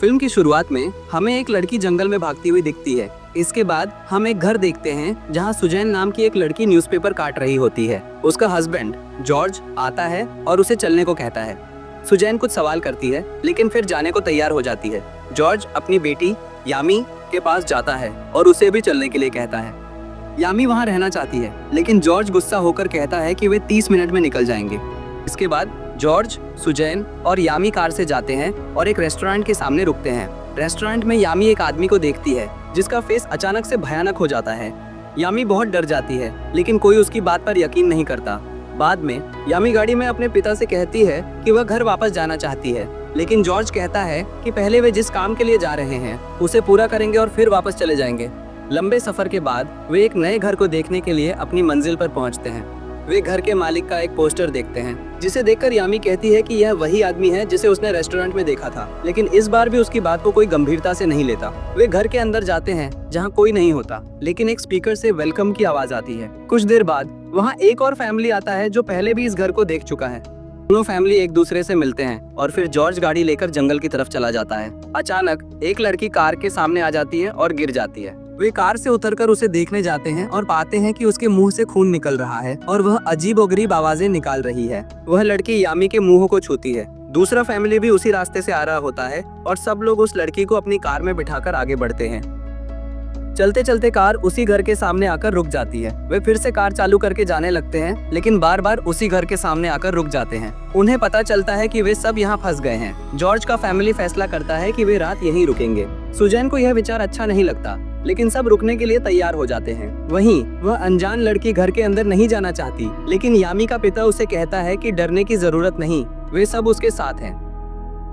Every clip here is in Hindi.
फिल्म की शुरुआत में हमें एक लड़की जंगल में भागती हुई दिखती है। इसके बाद हम एक घर देखते हैं जहां सुजैन नाम की एक लड़की न्यूज़पेपर काट रही होती है। उसका हस्बैंड जॉर्ज आता है और उसे चलने को कहता है। सुजैन कुछ सवाल करती है लेकिन फिर जाने को तैयार हो जाती है। जॉर्ज अपनी बेटी यामी के पास जाता है और उसे भी चलने के लिए कहता है। यामी वहां रहना चाहती है लेकिन जॉर्ज गुस्सा होकर कहता है कि वे 30 मिनट में निकल जाएंगे। इसके बाद जॉर्ज, सुजैन और यामी कार से जाते हैं और एक रेस्टोरेंट के सामने रुकते हैं। रेस्टोरेंट में यामी एक आदमी को देखती है जिसका फेस अचानक से भयानक हो जाता है। यामी बहुत डर जाती है लेकिन कोई उसकी बात पर यकीन नहीं करता। बाद में यामी गाड़ी में अपने पिता से कहती है कि वह घर वापस जाना चाहती है, लेकिन जॉर्ज कहता है कि पहले वे जिस काम के लिए जा रहे हैं उसे पूरा करेंगे और फिर वापस चले जाएंगे। लंबे सफर के बाद वे एक नए घर को देखने के लिए अपनी मंजिल पर पहुंचते हैं। वे घर के मालिक का एक पोस्टर देखते हैं जिसे देखकर यामी कहती है कि यह वही आदमी है जिसे उसने रेस्टोरेंट में देखा था, लेकिन इस बार भी उसकी बात को कोई गंभीरता से नहीं लेता। वे घर के अंदर जाते हैं जहां कोई नहीं होता, लेकिन एक स्पीकर से वेलकम की आवाज आती है। कुछ देर बाद वहां एक और फैमिली आता है जो पहले भी इस घर को देख चुका है। दोनों फैमिली एक दूसरे से मिलते हैं और फिर जॉर्ज गाड़ी लेकर जंगल की तरफ चला जाता है। अचानक एक लड़की कार के सामने आ जाती है और गिर जाती है। वे कार से उतरकर उसे देखने जाते हैं और पाते हैं कि उसके मुंह से खून निकल रहा है और वह अजीबोगरीब आवाजें निकाल रही है। वह लड़की यामी के मुंह को छूती है। दूसरा फैमिली भी उसी रास्ते से आ रहा होता है और सब लोग उस लड़की को अपनी कार में बिठाकर आगे बढ़ते हैं। चलते चलते कार उसी घर के सामने आकर रुक जाती है। वे फिर से कार चालू करके जाने लगते हैं लेकिन बार बार उसी घर के सामने आकर रुक जाते हैं। उन्हें पता चलता है कि वे सब यहाँ फंस गए हैं। जॉर्ज का फैमिली फैसला करता है कि वे रात यहीं रुकेंगे। सुजैन को यह विचार अच्छा नहीं लगता लेकिन सब रुकने के लिए तैयार हो जाते हैं। वहीं वह अनजान लड़की घर के अंदर नहीं जाना चाहती, लेकिन यामी का पिता उसे कहता है कि डरने की जरूरत नहीं, वे सब उसके साथ हैं।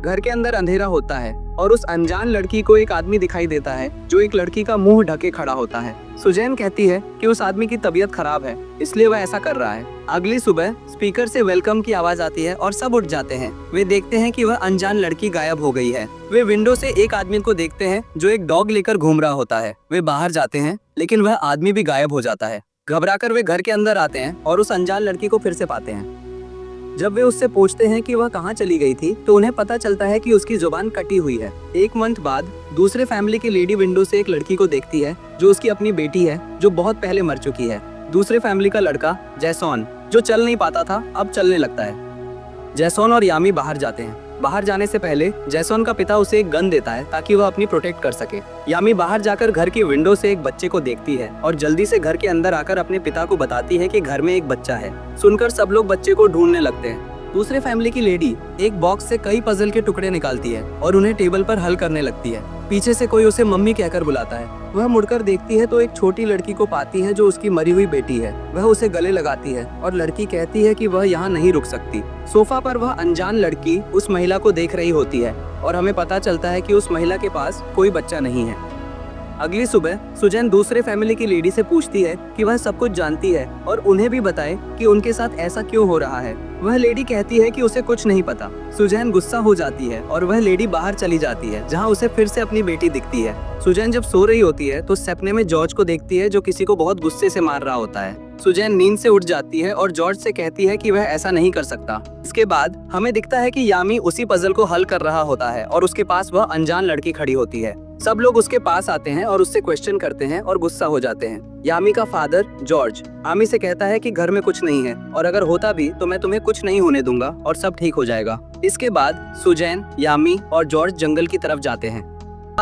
घर के अंदर अंधेरा होता है और उस अनजान लड़की को एक आदमी दिखाई देता है जो एक लड़की का मुंह ढके खड़ा होता है। सुजैन कहती है कि उस आदमी की तबीयत खराब है इसलिए वह ऐसा कर रहा है। अगली सुबह स्पीकर से वेलकम की आवाज आती है और सब उठ जाते हैं। वे देखते हैं कि वह अनजान लड़की गायब हो गई है। वे विंडो से एक आदमी को देखते हैं जो एक डॉग लेकर घूम रहा होता है। वे बाहर जाते हैं लेकिन वह आदमी भी गायब हो जाता है। घबराकर वे घर के अंदर आते हैं और उस अनजान लड़की को फिर से पाते हैं। जब वे उससे पूछते हैं कि वह कहाँ चली गई थी तो उन्हें पता चलता है कि उसकी जुबान कटी हुई है। एक मंथ बाद दूसरे फैमिली की लेडी विंडो से एक लड़की को देखती है जो उसकी अपनी बेटी है जो बहुत पहले मर चुकी है। दूसरे फैमिली का लड़का जैसॉन जो चल नहीं पाता था अब चलने लगता है। जैसॉन और यामी बाहर जाते हैं। बाहर जाने से पहले जैसॉन का पिता उसे एक गन देता है ताकि वह अपनी प्रोटेक्ट कर सके। यामी बाहर जाकर घर की विंडो से एक बच्चे को देखती है और जल्दी से घर के अंदर आकर अपने पिता को बताती है कि घर में एक बच्चा है। सुनकर सब लोग बच्चे को ढूंढने लगते हैं। दूसरे फैमिली की लेडी एक बॉक्स से कई पजल के टुकड़े निकालती है और उन्हें टेबल पर हल करने लगती है। पीछे से कोई उसे मम्मी कहकर बुलाता है। वह मुड़कर देखती है तो एक छोटी लड़की को पाती है जो उसकी मरी हुई बेटी है। वह उसे गले लगाती है और लड़की कहती है कि वह यहाँ नहीं रुक सकती। सोफा पर वह अनजान लड़की उस महिला को देख रही होती है और हमें पता चलता है कि उस महिला के पास कोई बच्चा नहीं है। अगली सुबह सुजैन दूसरे फैमिली की लेडी से पूछती है कि वह सब कुछ जानती है और उन्हें भी बताए कि उनके साथ ऐसा क्यों हो रहा है। वह लेडी कहती है कि उसे कुछ नहीं पता। सुजैन गुस्सा हो जाती है और वह लेडी बाहर चली जाती है जहां उसे फिर से अपनी बेटी दिखती है। सुजैन जब सो रही होती है तो सपने में जॉर्ज को देखती है जो किसी को बहुत गुस्से से मार रहा होता है। सुजैन नींद से उठ जाती है और जॉर्ज से कहती है कि वह ऐसा नहीं कर सकता। इसके बाद हमें दिखता है कि यामी उसी पजल को हल कर रहा होता है और उसके पास वह अनजान लड़की खड़ी होती है। सब लोग उसके पास आते हैं और उससे क्वेश्चन करते हैं और गुस्सा हो जाते हैं। यामी का फादर जॉर्ज आमी से कहता है कि घर में कुछ नहीं है और अगर होता भी तो मैं तुम्हें कुछ नहीं होने दूंगा और सब ठीक हो जाएगा। इसके बाद सुजैन, यामी और जॉर्ज जंगल की तरफ जाते हैं।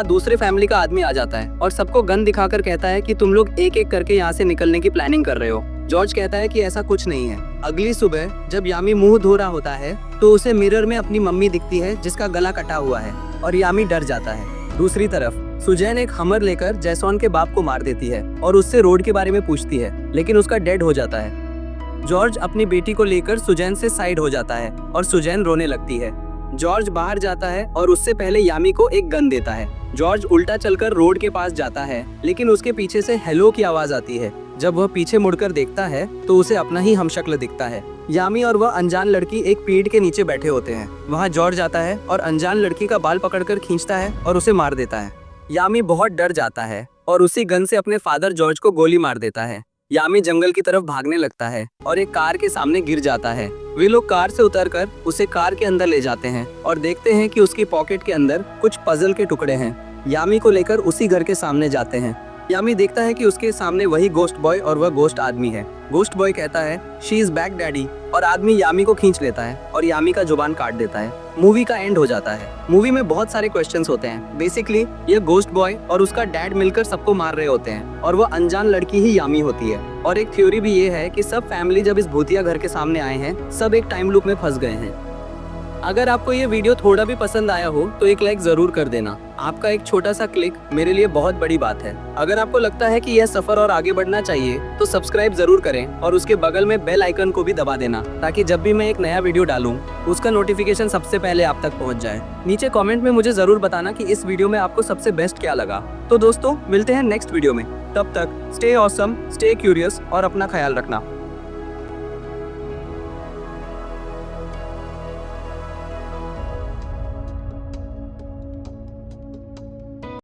दूसरे फैमिली का आदमी आ जाता है और सबको गन दिखाकर कहता है कि तुम लोग एक एक करके यहाँ से निकलने की प्लानिंग कर रहे हो। जॉर्ज कहता है कि ऐसा कुछ नहीं है। अगली सुबह जब यामी मुंह धो रहा होता है तो उसे मिरर में अपनी मम्मी दिखती है जिसका गला कटा हुआ है और यामी डर जाता है। दूसरी तरफ सुजैन एक हमर लेकर जैसॉन के बाप को मार देती है और उससे रोड के बारे में पूछती है, लेकिन उसका डेड हो जाता है। जॉर्ज अपनी बेटी को लेकर सुजैन से साइड हो जाता है और सुजैन रोने लगती है। जॉर्ज बाहर जाता है और उससे पहले यामी को एक गन देता है। जॉर्ज उल्टा चलकर रोड के पास जाता है लेकिन उसके पीछे से हेलो की आवाज आती है। जब वह पीछे मुड़कर देखता है तो उसे अपना ही हमशक्ल दिखता है। यामी और वह अनजान लड़की एक पेड़ के नीचे बैठे होते हैं। वहाँ जॉर्ज आता है और अनजान लड़की का बाल पकड़कर खींचता है और उसे मार देता है। यामी बहुत डर जाता है और उसी गन से अपने फादर जॉर्ज को गोली मार देता है। यामी जंगल की तरफ भागने लगता है और एक कार के सामने गिर जाता है। वे लोग कार से उतरकर उसे कार के अंदर ले जाते हैं और देखते हैं कि उसकी पॉकेट के अंदर कुछ पजल के टुकड़े हैं। यामी को लेकर उसी घर के सामने जाते हैं। यामी देखता है कि उसके सामने वही गोस्ट बॉय और वह गोस्ट आदमी है। गोस्ट बॉय कहता है शी इज बैक डैडी, और आदमी यामी को खींच लेता है और यामी का जुबान काट देता है। मूवी का एंड हो जाता है। मूवी में बहुत सारे क्वेश्चंस होते हैं। बेसिकली ये गोस्ट बॉय और उसका डैड मिलकर सबको मार रहे होते हैं और वह अनजान लड़की ही यामी होती है। और एक थ्योरी भी ये है कि सब फैमिली जब इस भूतिया घर के सामने आए हैं, सब एक टाइम लूप में फंस गए हैं। अगर आपको ये वीडियो थोड़ा भी पसंद आया हो तो एक लाइक जरूर कर देना। आपका एक छोटा सा क्लिक मेरे लिए बहुत बड़ी बात है। अगर आपको लगता है कि यह सफर और आगे बढ़ना चाहिए तो सब्सक्राइब जरूर करें और उसके बगल में बेल आइकन को भी दबा देना, ताकि जब भी मैं एक नया वीडियो डालूं उसका नोटिफिकेशन सबसे पहले आप तक पहुंच जाए। नीचे कॉमेंट में मुझे जरूर बताना कि इस वीडियो में आपको सबसे बेस्ट क्या लगा। तो दोस्तों, मिलते हैं नेक्स्ट वीडियो में। तब तक स्टे ऑसम, स्टे क्यूरियस और अपना ख्याल रखना।